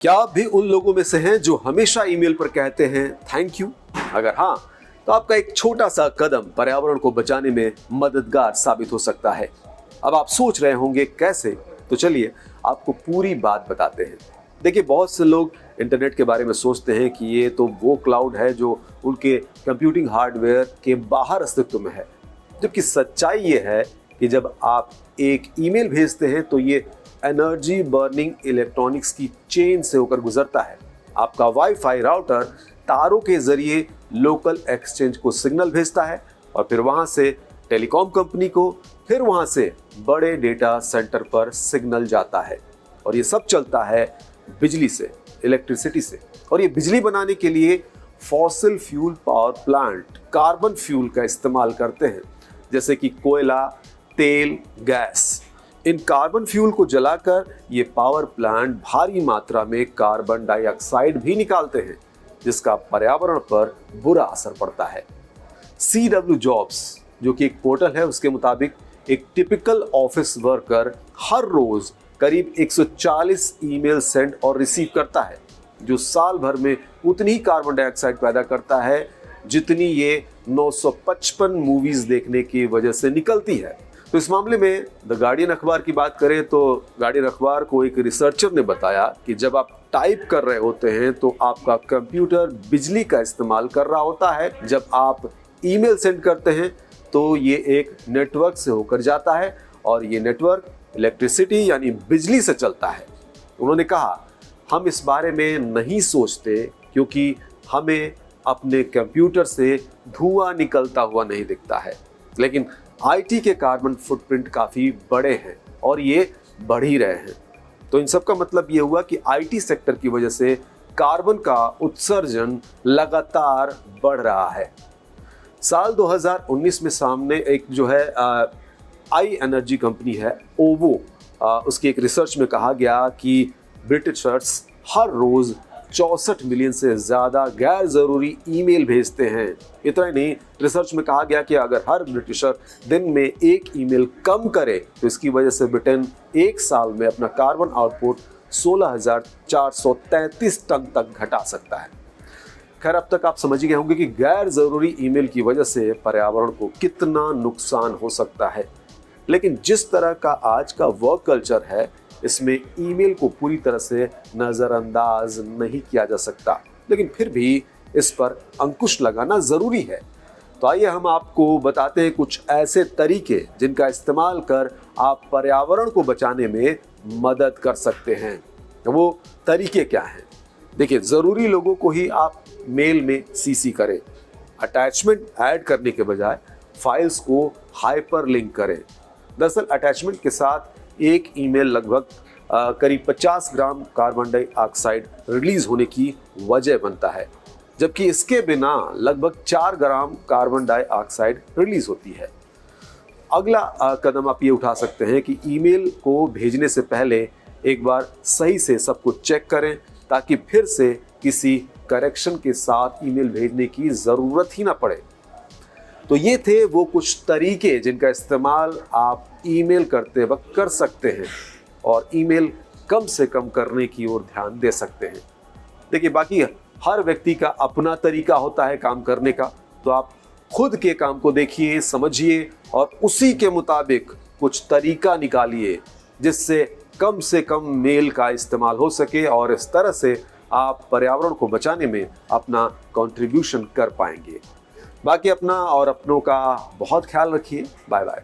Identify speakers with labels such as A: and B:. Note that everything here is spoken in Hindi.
A: क्या आप भी उन लोगों में से हैं जो हमेशा ईमेल पर कहते हैं थैंक यू? अगर हाँ, तो आपका एक छोटा सा कदम पर्यावरण को बचाने में मददगार साबित हो सकता है। अब आप सोच रहे होंगे कैसे, तो चलिए आपको पूरी बात बताते हैं। देखिए, बहुत से लोग इंटरनेट के बारे में सोचते हैं कि ये तो वो क्लाउड है जो उनके कंप्यूटिंग हार्डवेयर के बाहर अस्तित्व में है, जबकि सच्चाई ये है कि जब आप एक ईमेल भेजते हैं तो ये एनर्जी बर्निंग इलेक्ट्रॉनिक्स की चेन से होकर गुजरता है। आपका वाईफाई राउटर तारों के जरिए लोकल एक्सचेंज को सिग्नल भेजता है और फिर वहां से टेलीकॉम कंपनी को, फिर वहां से बड़े डेटा सेंटर पर सिग्नल जाता है और ये सब चलता है बिजली से, इलेक्ट्रिसिटी से। और ये बिजली बनाने के लिए fossil fuel power plant carbon fuel का इस्तेमाल करते हैं, जैसे कि कोयला, तेल, गैस। इन कार्बन फ्यूल को जलाकर ये पावर प्लांट भारी मात्रा में कार्बन डाइऑक्साइड भी निकालते हैं, जिसका पर्यावरण पर बुरा असर पड़ता है। CW जॉब्स, जो कि एक पोर्टल है, उसके मुताबिक एक टिपिकल ऑफिस वर्कर हर रोज करीब 140 ईमेल सेंड और रिसीव करता है, जो साल भर में उतनी ही कार्बन डाइऑक्साइड पैदा करता है जितनी ये 955 मूवीज देखने की वजह से निकलती है। तो इस मामले में द गार्डियन अखबार की बात करें तो गार्डियन अखबार को एक रिसर्चर ने बताया कि जब आप टाइप कर रहे होते हैं तो आपका कंप्यूटर बिजली का इस्तेमाल कर रहा होता है। जब आप ईमेल सेंड करते हैं तो ये एक नेटवर्क से होकर जाता है और ये नेटवर्क इलेक्ट्रिसिटी यानी बिजली से चलता है। उन्होंने कहा, हम इस बारे में नहीं सोचते क्योंकि हमें अपने कंप्यूटर से धुआं निकलता हुआ नहीं दिखता है, लेकिन IT के कार्बन फुटप्रिंट काफ़ी बड़े हैं और ये बढ़ ही रहे हैं। तो इन सब का मतलब ये हुआ कि IT सेक्टर की वजह से कार्बन का उत्सर्जन लगातार बढ़ रहा है। साल 2019 में सामने एक जो है आई एनर्जी कंपनी है, ओवो, उसकी एक रिसर्च में कहा गया कि ब्रिटिशर्स हर रोज़ 64 मिलियन से ज़्यादा गैर ज़रूरी ईमेल भेजते हैं। इतना ही नहीं, रिसर्च में कहा गया कि अगर हर ब्रिटिशर दिन में एक ईमेल कम करे तो इसकी वजह से ब्रिटेन एक साल में अपना कार्बन आउटपुट 16,433 टन तक घटा सकता है। खैर, अब तक आप समझ गए होंगे कि गैर ज़रूरी ईमेल की वजह से पर्यावरण को कितना नुकसान हो सकता है। लेकिन जिस तरह का आज का वर्क कल्चर है, इसमें ईमेल को पूरी तरह से नज़रअंदाज नहीं किया जा सकता, लेकिन फिर भी इस पर अंकुश लगाना ज़रूरी है। तो आइए हम आपको बताते हैं कुछ ऐसे तरीके जिनका इस्तेमाल कर आप पर्यावरण को बचाने में मदद कर सकते हैं। वो तरीके क्या हैं? देखिए, ज़रूरी लोगों को ही आप मेल में CC करें। अटैचमेंट ऐड करने के बजाय फाइल्स को हाइपर लिंक करें। दरअसल अटैचमेंट के साथ एक ईमेल लगभग करीब 50 ग्राम कार्बन डाइऑक्साइड रिलीज होने की वजह बनता है, जबकि इसके बिना लगभग 4 ग्राम कार्बन डाइऑक्साइड रिलीज होती है। अगला कदम आप ये उठा सकते हैं कि ईमेल को भेजने से पहले एक बार सही से सब कुछ चेक करें, ताकि फिर से किसी करेक्शन के साथ ईमेल भेजने की ज़रूरत ही ना पड़े। तो ये थे वो कुछ तरीके जिनका इस्तेमाल आप ईमेल करते वक्त कर सकते हैं और ईमेल कम से कम करने की ओर ध्यान दे सकते हैं। देखिए, बाकी हर व्यक्ति का अपना तरीका होता है काम करने का, तो आप खुद के काम को देखिए, समझिए और उसी के मुताबिक कुछ तरीका निकालिए जिससे कम मेल का इस्तेमाल हो सके और इस तरह से आप पर्यावरण को बचाने में अपना कंट्रीब्यूशन कर पाएंगे। बाकी अपना और अपनों का बहुत ख्याल रखिए। Bye bye.